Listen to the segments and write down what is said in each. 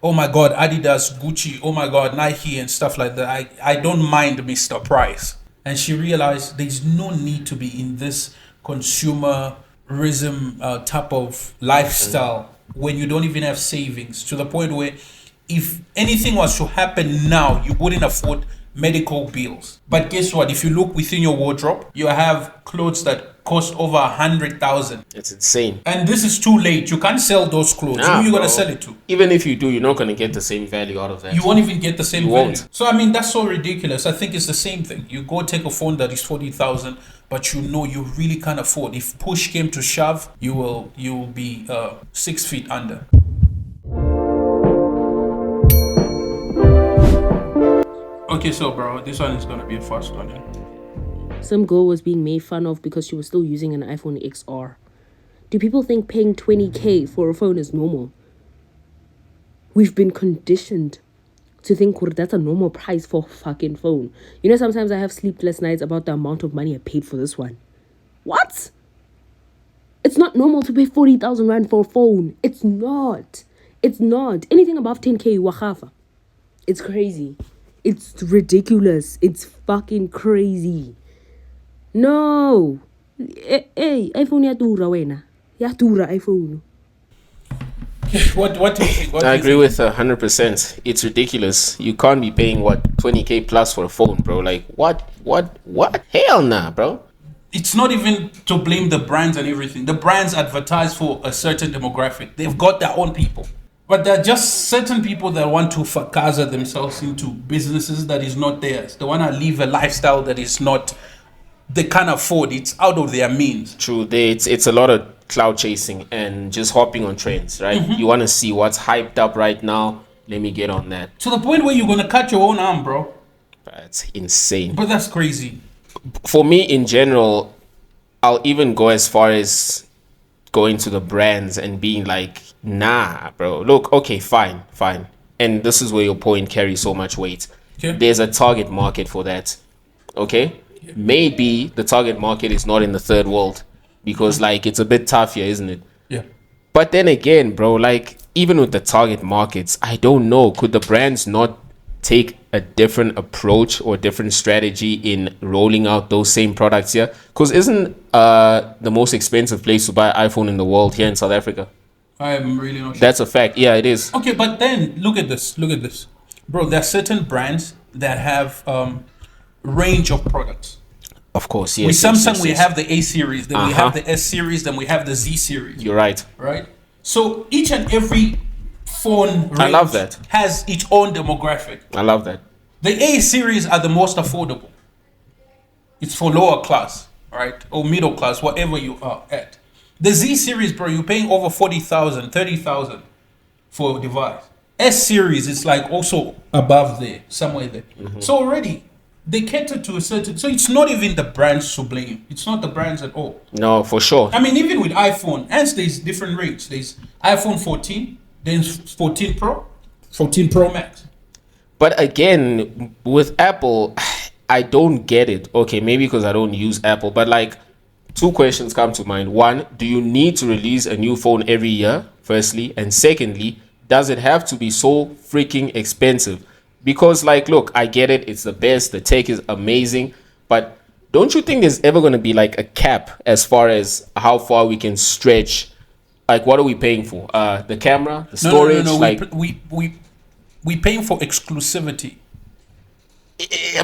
oh my God, Adidas, Gucci, oh my God, Nike and stuff like that. I don't mind Mr. Price. And she realized there's no need to be in this consumerism type of lifestyle when you don't even have savings, to the point where if anything was to happen now, you wouldn't afford medical bills. But guess what? If you look within your wardrobe, you have clothes that cost over 100,000. It's insane. And this is too late. You can't sell those clothes. Who are you gonna sell it to? Even if you do, you're not gonna get the same value out of that. You won't even get the same You value. won't. So I mean, that's so ridiculous. I think it's the same thing. You go take a phone that is 40,000, but you know you really can't afford. If push came to shove, you will be 6 feet under. Okay, so bro, this one is gonna be a fast one. Some girl was being made fun of because she was still using an iPhone XR. Do people think paying 20k for a phone is normal? We've been conditioned to think that's a normal price for a fucking phone. You know, sometimes I have sleepless nights about the amount of money I paid for this one. What? It's not normal to pay 40,000 rand for a phone. It's not. It's not. Anything above 10k, wahafa. It's crazy. It's ridiculous. It's fucking crazy. No. Hey, iPhone ya dura wena. Ya dura iPhone. What do you think? I agree with 100%. It's ridiculous. You can't be paying 20k plus for a phone, bro. Like what? Hell nah, bro. It's not even to blame the brands and everything. The brands advertise for a certain demographic. They've got their own people. But there are just certain people that want to fakaza themselves into businesses that is not theirs. They want to live a lifestyle that is not, they can't afford. It's out of their means. True. It's a lot of cloud chasing and just hopping on trends, right? You want to see what's hyped up right now. Let me get on that. To the point where you're going to cut your own arm, bro. That's insane. But that's crazy. For me, in general, I'll even go as far as going to the brands and being like, nah, bro. Look, okay, fine. And this is where your point carries so much weight. Okay. There's a target market for that. Okay? Maybe the target market is not in the third world because, like, it's a bit tough here, isn't it? Yeah. But then again, bro, like, even with the target markets, I don't know. Could the brands not take a different approach or different strategy in rolling out those same products here? Because isn't the most expensive place to buy an iPhone in the world here in South Africa? I am really not sure. That's a fact. Yeah, it is. Okay, but then look at this. Bro, there are certain brands that have range of products. Of course, yes. With Samsung, yes. we have the A series, then we have the S series, then we have the Z series. You're right. Right? So each and every phone range I love that. has its own demographic. I love that. The A series are the most affordable. It's for lower class, right? Or middle class, whatever you are at. The Z series, bro, you're paying over 40,000, 30,000 for a device. S series is like also above there, somewhere there. So already they cater to a certain. So it's not even the brands to blame. It's not the brands at all. No, for sure. I mean, even with iPhone, hence there's different rates. There's iPhone 14, then 14 Pro, 14 Pro Max. But again, with Apple, I don't get it. Okay, maybe because I don't use Apple, but like, two questions come to mind. One, do you need to release a new phone every year? Firstly, and secondly, does it have to be so freaking expensive? Because, like, look, I get it. It's the best. The tech is amazing. But don't you think there's ever going to be, like, a cap as far as how far we can stretch? Like, what are we paying for? The camera? The storage? No. Like, We paying for exclusivity.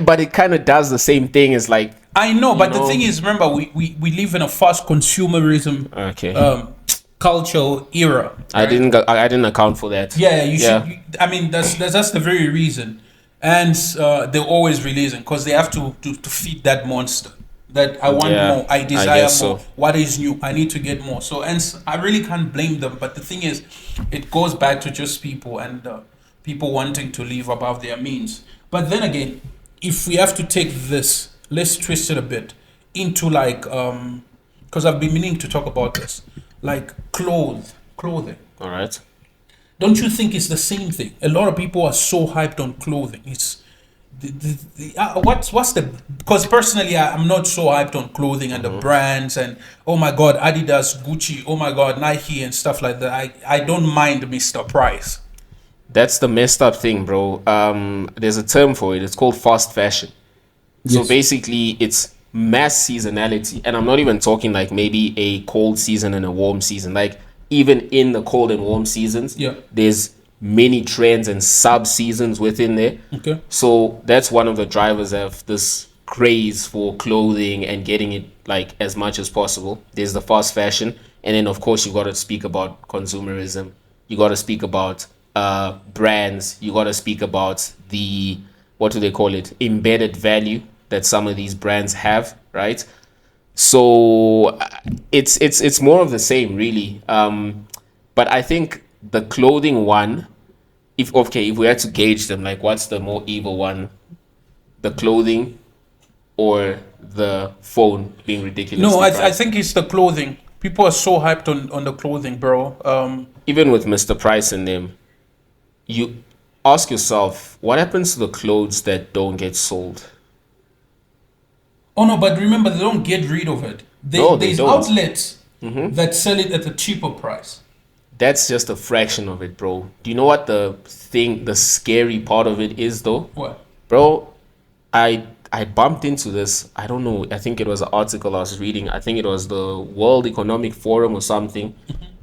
but it kind of does the same thing as, like... I know, but the thing is, remember, we live in a fast consumerism cultural era. Right? I didn't account for that. Yeah, you should. I mean, that's the very reason, and they're always releasing because they have to feed that monster. That I want more, I desire more. So. What is new? I need to get more. So, and I really can't blame them. But the thing is, it goes back to just people and people wanting to live above their means. But then again, if we have to take this, let's twist it a bit into like, because I've been meaning to talk about this, like clothing. All right. Don't you think it's the same thing? A lot of people are so hyped on clothing. It's what's the, because personally I'm not so hyped on clothing and the brands and oh my God, Adidas, Gucci, oh my God, Nike and stuff like that. I don't mind Mr. Price. That's the messed up thing, bro. There's a term for it. It's called fast fashion. So Yes. basically, it's mass seasonality, and I'm not even talking like maybe a cold season and a warm season. Like even in the cold and warm seasons, Yeah. there's many trends and sub seasons within there. Okay. So that's one of the drivers of this craze for clothing and getting it like as much as possible. There's the fast fashion, and then of course you got to speak about consumerism. You got to speak about brands. You got to speak about the, what do they call it, embedded value that some of these brands have, right? So it's more of the same, really. But I think the clothing one, if we had to gauge them, like what's the more evil one, the clothing or the phone being ridiculous? No, I think it's the clothing. People are so hyped on the clothing, bro. Even with Mr. Price and them, you ask yourself, what happens to the clothes that don't get sold? Oh no, but remember, they don't get rid of it. No, they There's don't. outlets that sell it at a cheaper price. That's just a fraction of it, bro. Do you know what the scary part of it is, though? What? Bro, I bumped into this. I don't know. I think it was an article I was reading. I think it was the World Economic Forum or something.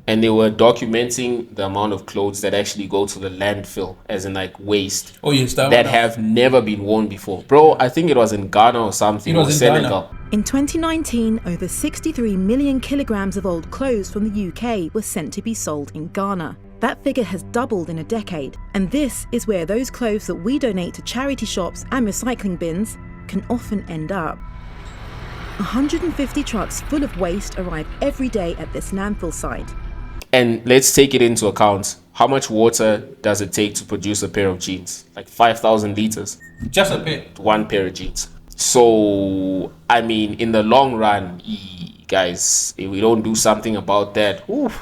And they were documenting the amount of clothes that actually go to the landfill, as in like waste, Oh yes, that that one. have never been worn before. Bro, I think it was in Ghana or something. It was or in Ghana. Senegal. In 2019, over 63 million kilograms of old clothes from the UK were sent to be sold in Ghana. That figure has doubled in a decade, and this is where those clothes that we donate to charity shops and recycling bins can often end up. 150 trucks full of waste arrive every day at this landfill site. And let's take it into account. How much water does it take to produce a pair of jeans? Like 5,000 liters, Just a pair. one pair of jeans. So, I mean, in the long run, guys, if we don't do something about that, oof,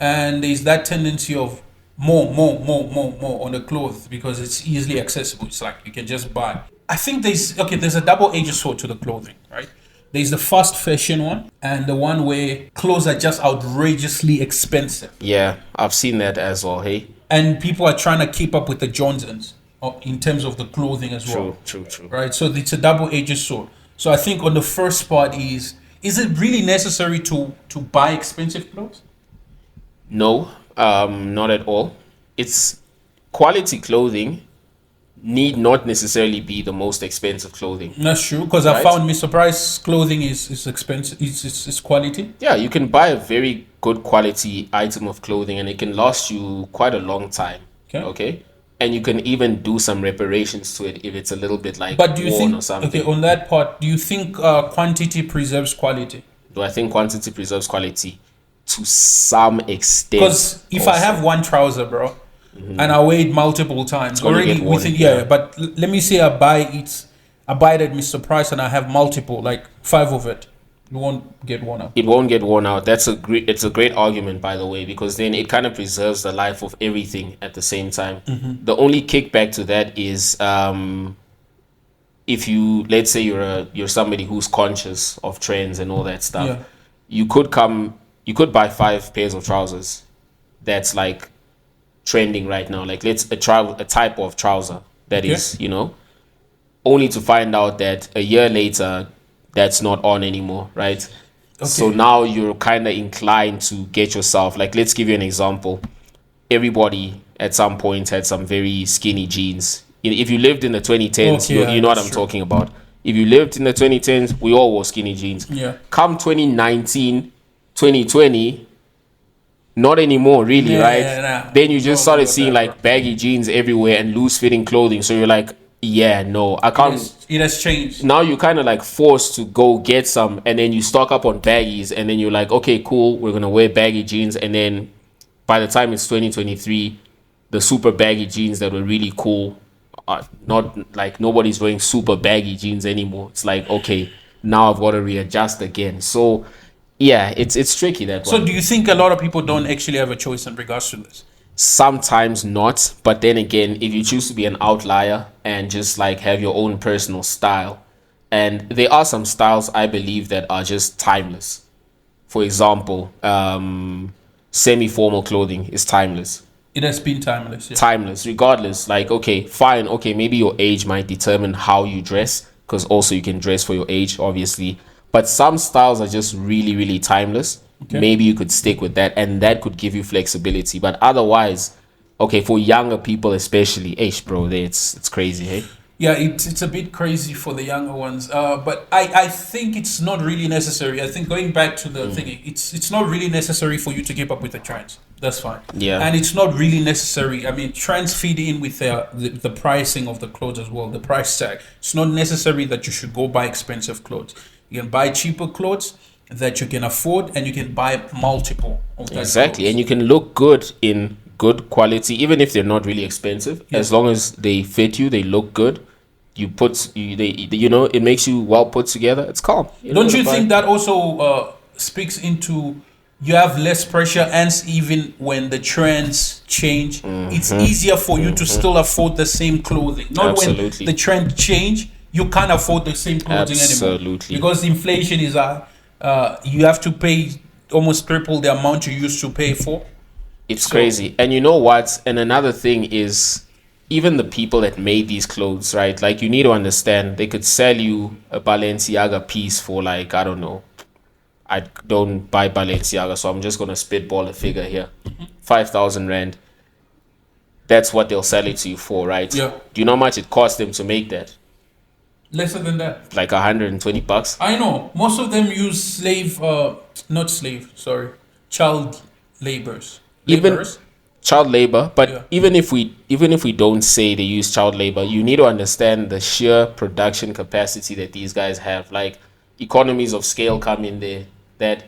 And there's that tendency of more on the clothes because it's easily accessible. It's like you can just buy. I think there's a double-edged sword to the clothing, right? There's the fast fashion one and the one where clothes are just outrageously expensive. yeah, I've seen that as well, hey? And people are trying to keep up with the Johnsons in terms of the clothing as well. True. Right? So it's a double-edged sword. So I think on the first part is it really necessary to buy expensive clothes? No, not at all. It's quality clothing need not necessarily be the most expensive clothing. That's true, because I Right. found Mr. Price clothing is expensive. It's quality. Yeah, you can buy a very good quality item of clothing and it can last you quite a long time. Okay. And you can even do some reparations to it if it's a little bit like But do you worn think or something. on that part, do you think quantity preserves quality? Do I think quantity preserves quality? To some extent. Because if I also. have one trouser, bro, and I wear it multiple times, gonna already get worn, within yeah. But let me say I buy it at Mr. Price and I have multiple, like 5 of it. It won't get worn out. It won't get worn out. It's a great argument, by the way, because then it kind of preserves the life of everything at the same time. The only kickback to that is if you, let's say you're somebody who's conscious of trends and all that stuff, Yeah. you could buy 5 pairs of trousers that's like trending right now, like a type of trouser that is, only to find out that a year later that's not on anymore, right? So Okay. now you're kind of inclined to get yourself, like, let's give you an example. Everybody at some point had some very skinny jeans. If you lived in the 2010s, Okay, yeah, you know what I'm that's true. talking about. If you lived in the 2010s, we all wore skinny jeans. Yeah. Come 2019, 2020, not anymore, really, Yeah, right? nah. Then you just No, started no, seeing no, like baggy jeans everywhere and loose fitting clothing. So you're like, yeah, no, I can't. It has changed. Now you're kind of like forced to go get some, and then you stock up on baggies, and then you're like, okay, cool, we're gonna wear baggy jeans, and then by the time it's 2023, the super baggy jeans that were really cool are not, like, nobody's wearing super baggy jeans anymore. It's like, okay, now I've got to readjust again. So yeah, it's tricky, that one. So do you think a lot of people don't actually have a choice in regards to this? Sometimes not, but then again, if you choose to be an outlier and just like have your own personal style, and there are some styles I believe that are just timeless. For example, semi-formal clothing is timeless. It has been timeless. Yeah. Timeless, regardless. Like, okay, fine, okay, maybe your age might determine how you dress, because also you can dress for your age, obviously. But some styles are just really, really timeless. Okay. Maybe you could stick with that, and that could give you flexibility. But otherwise, okay, for younger people especially, bro, it's crazy, hey? Yeah, it's a bit crazy for the younger ones. But I think it's not really necessary. I think going back to the thing, it's not really necessary for you to keep up with the trends. That's fine. Yeah. And it's not really necessary. I mean, trends feed in with the pricing of the clothes as well, the price tag. It's not necessary that you should go buy expensive clothes. You can buy cheaper clothes that you can afford, and you can buy multiple of that Exactly, clothes. and you can look good in good quality, even if they're not really expensive. Yeah. As long as they fit you, they look good. It makes you well put together. It's calm. Don't you think that also speaks into you have less pressure, and even when the trends change, it's easier for you to still afford the same clothing. Not Absolutely. when the trend change, you can't afford the same clothing anymore. Absolutely. Because inflation is high. You have to pay almost triple the amount you used to pay for. It's crazy. And you know what? And another thing is, even the people that made these clothes, right? Like, you need to understand, they could sell you a Balenciaga piece for, like, I don't know. I don't buy Balenciaga, so I'm just going to spitball a figure here. 5,000 Rand. That's what they'll sell it to you for, right? Yeah. Do you know how much it cost them to make that? Lesser than that. Like $120. I know. Most of them use child laborers. Even Laborers. child labor, but Yeah. even if we don't say they use child labor, you need to understand the sheer production capacity that these guys have. Like, economies of scale come in there, that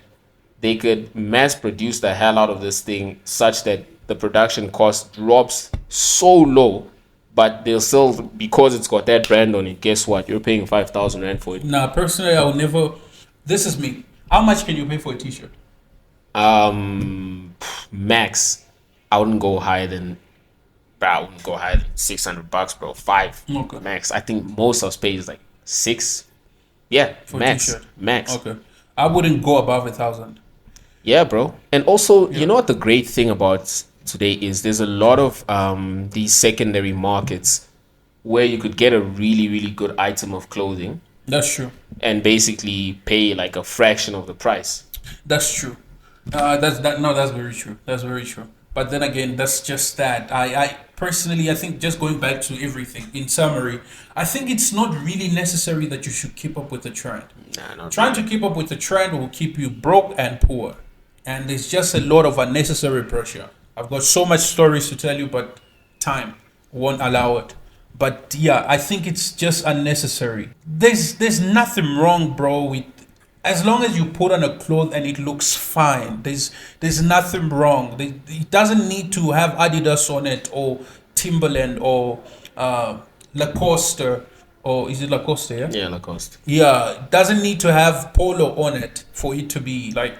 they could mass produce the hell out of this thing such that the production cost drops so low, but they'll still, because it's got that brand on it, guess what? You're paying 5,000 Rand for it. Nah, personally, I would never. This is me. How much can you pay for a t-shirt? Max, I wouldn't go higher than 600 bucks, bro. 5 Okay. max. I think most of pay is like 6. Yeah, For a max. t-shirt? Max. Okay. I wouldn't go above 1,000. Yeah, bro. And also, you know what the great thing about today is? There's a lot of these secondary markets where you could get a really, really good item of clothing That's true. and basically pay like a fraction of the price. That's true. That's very true. That's very true. But then again, that's just that. I personally, I think, just going back to everything, in summary, I think it's not really necessary that you should keep up with the trend. Nah, not Trying to keep up with the trend will keep you broke and poor. And there's just a lot of unnecessary pressure. I've got so much stories to tell you, but time won't allow it. But yeah, I think it's just unnecessary. There's nothing wrong, bro, with as long as you put on a cloth and it looks fine. There's nothing wrong. It doesn't need to have Adidas on it, or Timberland, or Lacoste, or is it Lacoste? Yeah. Yeah, Lacoste. Yeah, it doesn't need to have polo on it for it to be like,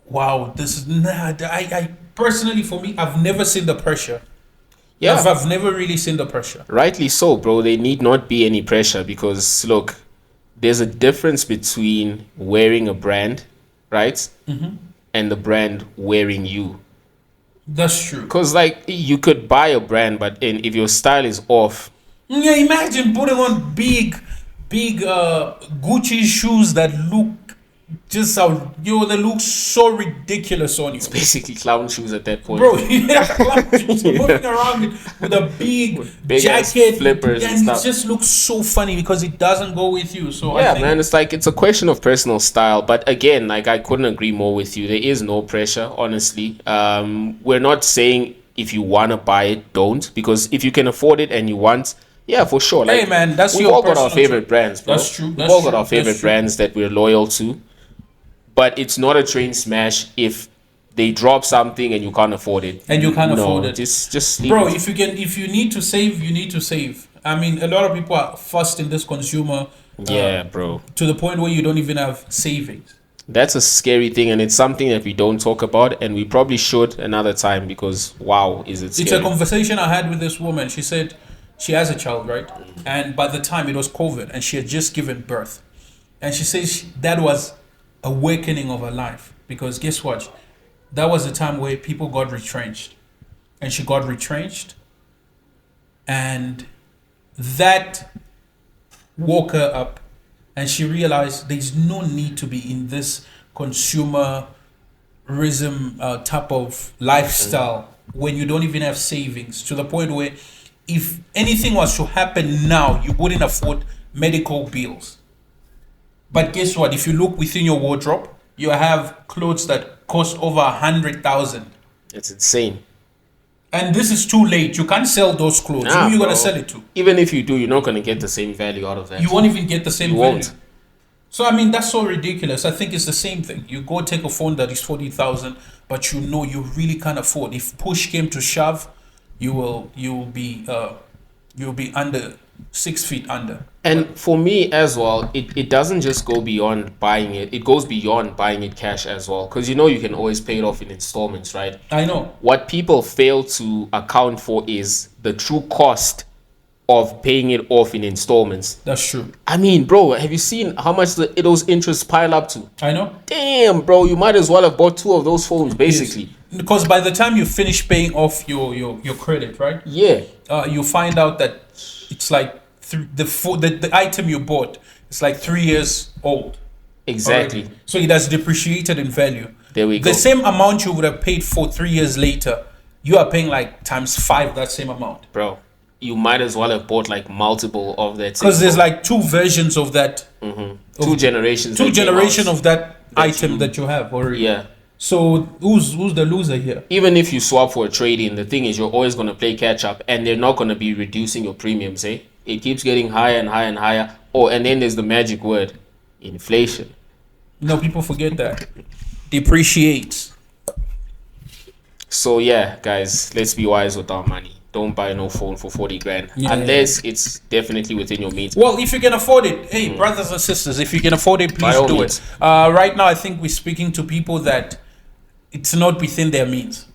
wow, this is I personally, for me, I've never seen the pressure. Yeah. I've never really seen the pressure. Rightly so, bro. There need not be any pressure, because look, there's a difference between wearing a brand, right? And the brand wearing you. That's true. Because, like, you could buy a brand, but if your style is off, Yeah, imagine putting on big Gucci shoes that look they look so ridiculous on you. basically clown shoes at that point. Bro, moving around with a big Big-ass jacket, flippers and and stuff. it just looks so funny because it doesn't go with you. So Yeah, I think, man, it's like, it's a question of personal style. But again, like, I couldn't agree more with you. There is no pressure, honestly. We're not saying if you want to buy it, don't. Because if you can afford it and you want, yeah, for sure. Like, Hey, man, that's we've your all got our personal favorite choice. brands, bro. That's true, We've that's all got true, our favorite that's true. brands that we're loyal to. But it's not a train smash if they drop something and you can't afford it. And you can't No, afford it. Just leave bro, it. if you need to save, you need to save. I mean, a lot of people are fussed in this consumer. Yeah, bro. To the point where you don't even have savings. That's a scary thing, and it's something that we don't talk about, and we probably should another time, because wow, is it scary. It's a conversation I had with this woman. She said she has a child, right? And by the time it was COVID, and she had just given birth. And she says that was awakening of her life, because guess what? That was the time where people got retrenched. and she got retrenched. And that woke her up, and she realized there's no need to be in this consumerism type of lifestyle when you don't even have savings, to the point where if anything was to happen now, you wouldn't afford medical bills. But guess what? If you look within your wardrobe, you have clothes that cost over 100,000. It's insane. And this is too late. You can't sell those clothes. Who are you going to sell it to? Even if you do, you're not going to get the same value out of that. You won't even get the same You value. won't. So, I mean, that's so ridiculous. I think it's the same thing. You go take a phone that is 40,000, but you know you really can't afford. If push came to shove, you'll be under 6 feet under. And for me as well, it doesn't just go beyond buying it. It goes beyond buying it cash as well. Because you know you can always pay it off in installments, right? I know. What people fail to account for is the true cost of paying it off in installments. That's true. I mean, bro, have you seen how much those interests pile up to? I know. Damn, bro, you might as well have bought 2 of those phones, basically. Yes. Because by the time you finish paying off your credit, right? Yeah. You find out that it's like the item you bought is like 3 years old. Exactly. Already. So it has depreciated in value. There we go. The same amount you would have paid for 3 years later, you are paying like times 5 that same amount. Bro, you might as well have bought like multiple of that. Because there's like 2 versions of that. Two generations. Two that came generation out. of that item that you have already. Yeah. So who's the loser here? Even if you swap for a trade-in, the thing is you're always going to play catch-up, and they're not going to be reducing your premiums, eh? It keeps getting higher and higher and higher. Oh, and then there's the magic word, inflation. No, people forget that. Depreciates. So yeah, guys, let's be wise with our money. Don't buy no phone for 40 grand Yeah. unless it's definitely within your means. Well, if you can afford it, hey, brothers and sisters, if you can afford it, By please all do means. it. Right now, I think we're speaking to people that it's not within their means.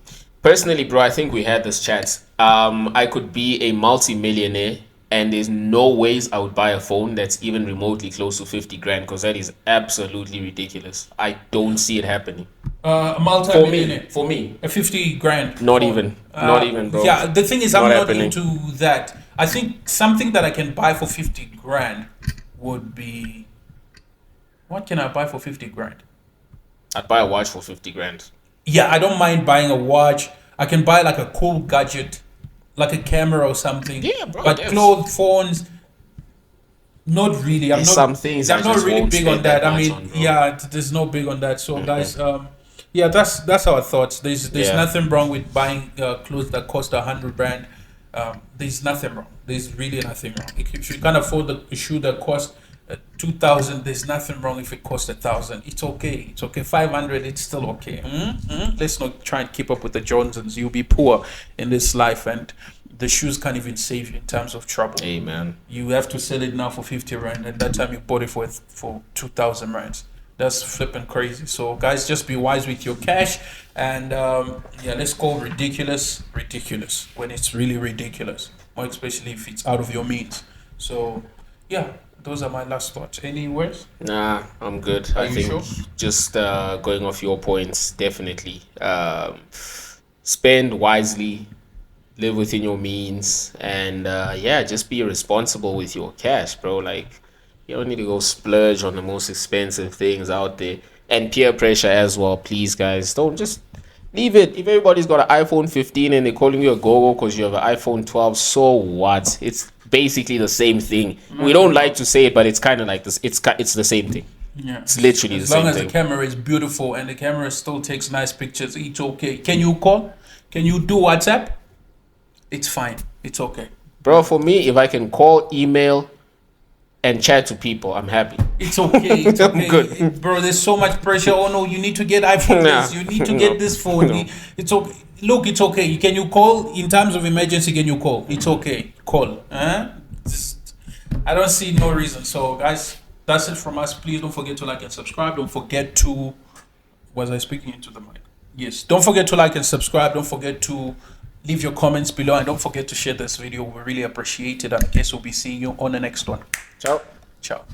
Personally, bro, I think we had this chat. I could be a multi-millionaire, and there's no ways I would buy a phone that's even remotely close to 50 grand, because that is absolutely ridiculous. I don't see it happening. A multi-millionaire. For me, A 50 grand. Not phone. even. Not even, bro. Yeah, the thing is, I'm Not not happening. into that. I think something that I can buy for 50 grand would be. What can I buy for 50 grand? I'd buy a watch for 50 grand. Yeah, I don't mind buying a watch. I can buy like a cool gadget, like a camera or something. Yeah, bro, But yes. clothes, phones, not really. There's some things I I'm not just really won't big on spend that. that I much mean, on, bro. yeah, there's no big on that. So, guys, yeah, that's our thoughts. There's Yeah. nothing wrong with buying clothes that cost 100 grand. There's nothing wrong. There's really nothing wrong. If you can't afford a shoe that costs 2,000, there's nothing wrong if it costs 1,000. It's okay. It's okay. 500, it's still okay. Let's not try and keep up with the Johnsons. You'll be poor in this life, and the shoes can't even save you in terms of trouble. Hey, man. You have to sell it now for 50 rand. At that time, you bought it for 2,000 rands. That's flipping crazy. So, guys, just be wise with your cash. And yeah, let's go ridiculous when it's really ridiculous, more especially if it's out of your means. So, yeah, those are my last thoughts. Any words? Nah, I'm good. Are I you think sure? just going off your points, definitely. Spend wisely, live within your means, and yeah, just be responsible with your cash, bro. Like, you don't need to go splurge on the most expensive things out there. And peer pressure as well, please, guys. Don't just leave it. If everybody's got an iPhone 15 and they're calling you a go-go because you have an iPhone 12, so what? It's basically the same thing. We don't like to say it, but it's kind of like this. It's the same thing. Yeah. It's literally As the long same as thing. the camera is beautiful and the camera still takes nice pictures, it's okay. Can you call? Can you do WhatsApp? It's fine. It's okay. Bro, for me, if I can call, email, and chat to people, I'm happy. It's okay. It's I'm okay. good. Bro, there's so much pressure. Oh no, you need to get iPhone Nah. this. You need to get this phone. No. It's okay. Look, it's okay. Can you call in times of emergency? Can you call? It's okay. Call. I don't see no reason. So, guys, that's it from us. Please don't forget to like and subscribe. Don't forget to. Was I speaking into the mic? Yes. Don't forget to like and subscribe. Don't forget to leave your comments below, and don't forget to share this video. We really appreciate it. I guess we'll be seeing you on the next one. Ciao. Ciao.